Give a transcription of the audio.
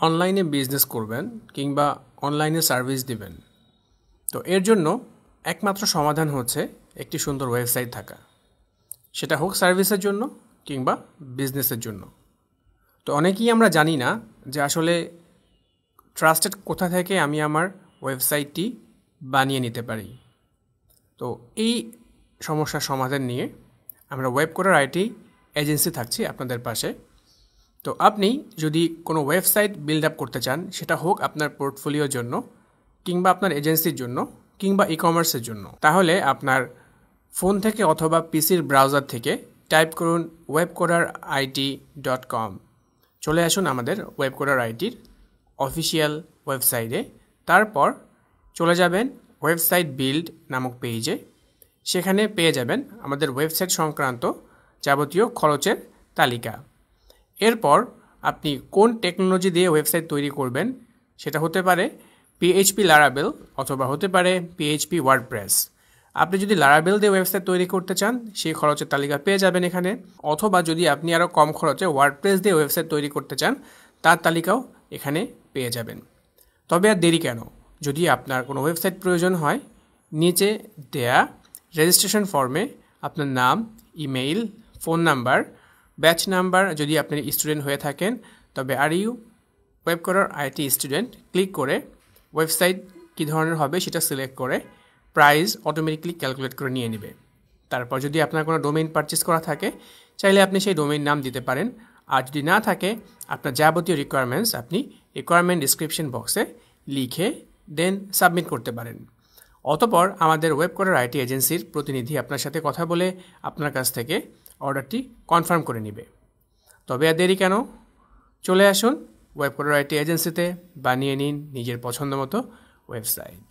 অনলাইনে বিজনেস করবেন কিংবা অনলাইনে সার্ভিস দিবেন, তো এর জন্য একমাত্র সমাধান হচ্ছে একটি সুন্দর ওয়েবসাইট থাকা, সেটা হোক সার্ভিসের জন্য কিংবা বিজনেসের জন্য। তো অনেকেই আমরা জানি না যে আসলে ট্রাস্টেড কোথা থেকে আমি আমার ওয়েবসাইটটি বানিয়ে নিতে পারি। তো এই সমস্যার সমাধান নিয়ে আমরা ওয়েব কোডার আইটি এজেন্সি থাকছি আপনাদের পাশে। তো আপনি যদি কোনো ওয়েবসাইট বিল্ড আপ করতে চান, সেটা হোক আপনার পোর্টফোলিওর জন্য কিংবা আপনার এজেন্সির জন্য কিংবা ই কমার্সের জন্য, তাহলে আপনার ফোন থেকে অথবা পিসির ব্রাউজার থেকে টাইপ করুন webcoderit.com। চলে আসুন আমাদের ওয়েব কোডার আইটির অফিসিয়াল ওয়েবসাইটে। তারপর চলে যাবেন ওয়েবসাইট বিল্ড নামক পেজে। সেখানে পেয়ে যাবেন আমাদের ওয়েবসাইট সংক্রান্ত যাবতীয় খরচের তালিকা। এরপর আপনি কোন টেকনোলজি দিয়ে ওয়েবসাইট তৈরি করবেন, সেটা হতে পারে PHP লারাভেল অথবা হতে পারে PHP ওয়ার্ডপ্রেস। আপনি যদি লারাভেল দিয়ে ওয়েবসাইট তৈরি করতে চান, সেই খরচের তালিকা পেয়ে যাবেন এখানে। অথবা যদি আপনি আরও কম খরচে ওয়ার্ডপ্রেস দিয়ে ওয়েবসাইট তৈরি করতে চান, তার তালিকাও এখানে পেয়ে যাবেন। তবে আর দেরি কেন, যদি আপনার কোনো ওয়েবসাইট প্রয়োজন হয়, নিচে দেয়া রেজিস্ট্রেশন ফর্মে আপনার নাম, email, phone number, batch number, যদি আপনি স্টুডেন্ট হয়ে থাকেন তবে are you web coder IT student click করে ওয়েবসাইট কী ধরনের হবে সেটা সিলেক্ট করে প্রাইস অটোমেটিকলি ক্যালকুলেট করে নিয়ে নেবে। তারপর যদি আপনার কোনো ডোমেইন পারচেস করা থাকে, চাইলে আপনি সেই ডোমেইন নাম দিতে পারেন। আর যদি না থাকে, আপনার যাবতীয় রিকোয়ারমেন্টস আপনি রিকোয়ারমেন্ট ডিসক্রিপশন বক্সে লিখে দেন সাবমিট করতে পারেন। অতঃপর আমাদের ওয়েব কোডার আইটি এজেন্সির প্রতিনিধি আপনার সাথে কথা বলে আপনার কাছ থেকে অর্ডারটি কনফার্ম করে নেবে। তবে আর দেরি কেন, চলে আসুন ওয়েব কোডার আইটি এজেন্সিতে, বানিয়ে নিন নিজের পছন্দ মতো ওয়েবসাইট।